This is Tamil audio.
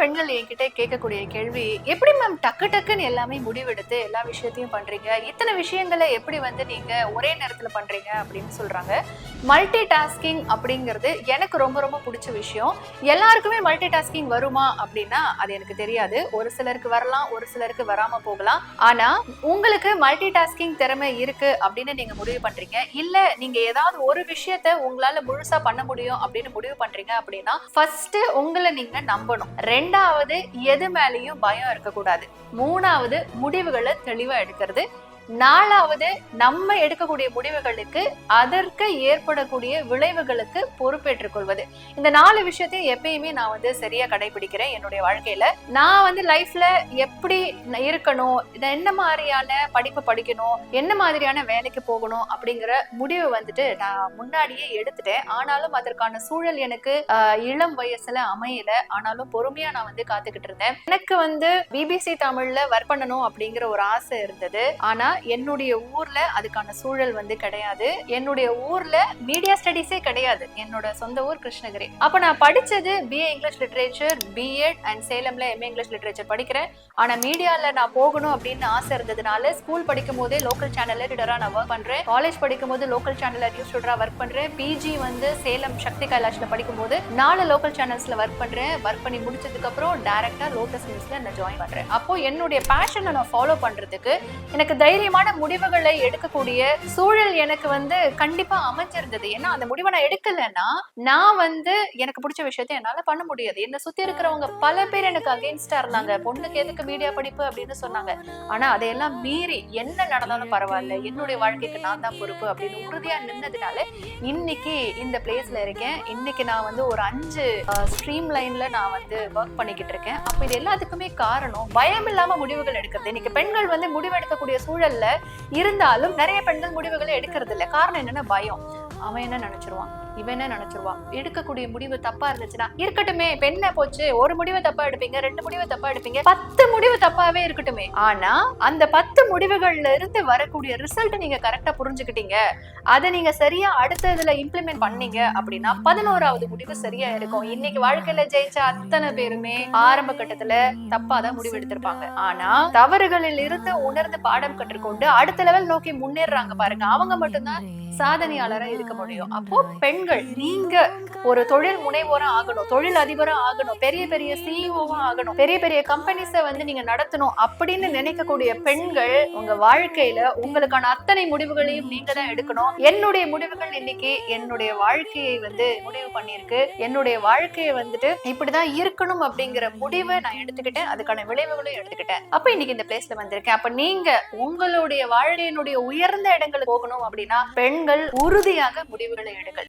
பெண்கள் என்கிட்ட கேட்கக்கூடிய கேள்வி, எப்படி மேம் டக்கு டக்குன்னு எல்லாமே முடிவெடுத்து எல்லா விஷயத்தையும் பண்றீங்க, இத்தனை விஷயங்களை எப்படி நீங்க ஒரே நேரத்துல பண்றீங்க அப்படின்னு சொல்றாங்க. மல்டி டாஸ்கிங் அப்படிங்கிறது எனக்கு ரொம்ப ரொம்ப பிடிச்ச விஷயம். எல்லாருக்குமே மல்டி டாஸ்கிங் வருமா அப்படின்னா அது எனக்கு தெரியாது. ஒரு சிலருக்கு வரலாம், ஒரு சிலருக்கு வராம போகலாம். ஆனா உங்களுக்கு மல்டி டாஸ்கிங் திறமை இருக்கு அப்படின்னு நீங்க முடிவு பண்றீங்க, இல்ல நீங்க ஏதாவது ஒரு விஷயத்த உங்களால முழுசா பண்ண முடியும் அப்படின்னு முடிவு பண்றீங்க அப்படின்னா ஃபர்ஸ்ட் உங்களை நீங்க நம்பணும். ரெண்டாவது, எது மேலேயும் பயம் இருக்கக்கூடாது. மூணாவது, முடிவுகளை தெளிவா எடுக்கிறது. நாலாவது, நம்ம எடுக்கக்கூடிய முடிவுகளுக்கு அதற்கு ஏற்படக்கூடிய விளைவுகளுக்கு பொறுப்பேற்றுக் கொள்வது. இந்த 4 விஷயத்தையும் எப்பயுமே நான் சரியா கடைபிடிக்கிறேன் என்னுடைய வாழ்க்கையில. நான் லைஃப்ல எப்படி இருக்கணும், என்ன மாதிரியான படிப்பு படிக்கணும், என்ன மாதிரியான வேலைக்கு போகணும் அப்படிங்கிற முடிவு நான் முன்னாடியே எடுத்துட்டேன். ஆனாலும் அதற்கான சூழல் எனக்கு இளம் வயசுல அமையல. ஆனாலும் பொறுமையா நான் காத்துக்கிட்டு இருந்தேன். எனக்கு பிபிசி தமிழ்ல ஒர்க் பண்ணணும் அப்படிங்கிற ஒரு ஆசை இருந்தது. ஆனா என்னுடைய ஊர்ல அதுக்கான சூழல் கிடையாது. என்னுடைய ஊர்ல மீடியா ஸ்டடிஸே கிடையாது. என்னோட சொந்த ஊர் கிருஷ்ணகிரி. அப்ப நான் படிச்சது BA English literature, BEd and சேலம்ல MA இங்கிலீஷ் லிட்டரேச்சர் படிக்கிறேன். ஆனா மீடியால நான் போகணும் அப்படின்னு ஆசை இருந்ததுனால ஸ்கூல் படிக்கும் போதே லோக்கல் சேனல்ல எடிட்டரா நான் ஒர்க் பண்றேன். காலேஜ் படிக்கும் போது லோக்கல் சேனல்ல நியூஸ் ரீடரா ஒர்க் பண்றேன். பிஜி சேலம் சக்தி கைலாஷ்ல படிக்கும் போது 4 லோக்கல் சேனல்ஸ்ல ஒர்க் பண்றேன். ஒர்க் பண்ணி முடிச்சதுக்கு அப்புறம் டைரக்டா லோட்டஸ் நியூஸ்ல நான் ஜாயின் பண்றேன். அப்போ என்னுடைய பேஷனை நான் ஃபாலோ பண்றதுக்கு எனக்கு தைரியமான முடிவுகளை எடுக்கக்கூடிய சூழல் எனக்கு கண்டிப்பா அமைஞ்சிருந்தது. ஏன்னா அந்த முடிவை நான் எடுக்கலன்னா நான் எனக்கு பிடிச்ச விஷயத்தை என்னால பண்ண முடியாது. என்ன சுத்தி இருக்கிறவங்க பல பேர் எனக்கு அகைன்ஸ்டா இருந்தாங்க. பொண்ணுக்கு எதுக்கு மீடியா படிப்பு அப்படின்னு சொன்னாங்க. ஆனா அதையெல்லாம் மீறி என்ன நடந்தாலும் பரவாயில்ல, என்னுடைய வாழ்க்கைக்கு நான் தான் பொறுப்பு அப்படின்னு உறுதியா நின்னதுனால இன்னைக்கு இந்த பிளேஸ்ல இருக்கேன். இன்னைக்கு நான் ஒரு 5 ஸ்ட்ரீம் லைன்ல நான் ஒர்க் பண்ணிக்கிட்டு இருக்கேன். அப்ப இது எல்லாத்துக்குமே காரணம் பயம் இல்லாம முடிவுகள் எடுக்கிறது. இன்னைக்கு பெண்கள் முடிவு எடுக்கக்கூடிய சூழல்ல இருந்தாலும் நிறைய பெண்கள் முடிவுகளை எடுக்கிறது இல்ல. காரணம் என்னன்னா பயம். அவன் என்ன நினைச்சிருவான், இவன் என்ன நினைச்சிருவான், எடுக்கக்கூடிய முடிவு தப்பா இருந்துச்சுன்னா இருக்கட்டுமே, பெண்ணை போச்சு, ஒரு முடிவை தப்பா எடுப்பீங்க, 2 முடிவை தப்பா எடுப்பீங்க, 10 முடிவு தப்பாவே இருக்கட்டுமே. ஆனா அந்த 10 முடிவுகள்ல இருந்து வரக்கூடிய ரிசல்ட் நீங்க கரெக்டா புரிஞ்சுக்கிட்டீங்க, அதை நீங்க சரியா அடுத்ததுல இம்ப்ளிமெண்ட் பண்ணீங்க அப்படின்னா 11வது முடிவு சரியா இருக்கும். இன்னைக்கு வாழ்க்கையில ஜெயிச்ச அத்தனை பேருமே ஆரம்ப கட்டத்துல தப்பாதான் முடிவு எடுத்திருப்பாங்க. ஆனா தவறுகளில் இருந்து உணர்ந்து பாடம் கற்றுக்கொண்டு அடுத்த லெவல் நோக்கி முன்னேறாங்க பாருங்க, அவங்க மட்டும்தான் சாதனையாளரா இருக்க முடியும். அப்போ பெண்கள், நீங்க ஒரு தொழில் முனைவோரா ஆகணும், தொழில் அதிபரா ஆகணும், பெரிய பெரிய சிஇஓவா ஆகணும், பெரிய பெரிய கம்பெனிஸ நீங்க நடத்தணும் அப்படின்னு நினைக்கக்கூடிய பெண்கள் உங்க வாழ்க்கையில உங்களுக்கான அத்தனை முடிவுகளையும் நீங்க தான் எடுக்கணும். என்னுடைய முடிவுகள் இன்னைக்கு என்னுடைய வாழ்க்கையை முடிவு பண்ணிருக்கு. என்னுடைய வாழ்க்கையை இப்படிதான் இருக்கணும் அப்படிங்கிற முடிவை நான் எடுத்துக்கிட்டேன். அதுக்கான விளைவுகளும் எடுத்துக்கிட்டேன். அப்ப இன்னைக்கு இந்த பிளேஸ்ல வந்திருக்கேன். அப்ப நீங்க உங்களுடைய வாழ்க்கையினுடைய உயர்ந்த இடங்களுக்கு போகணும் அப்படின்னா பெண்கள் உறுதியாக முடிவுகளை எடுங்கள்.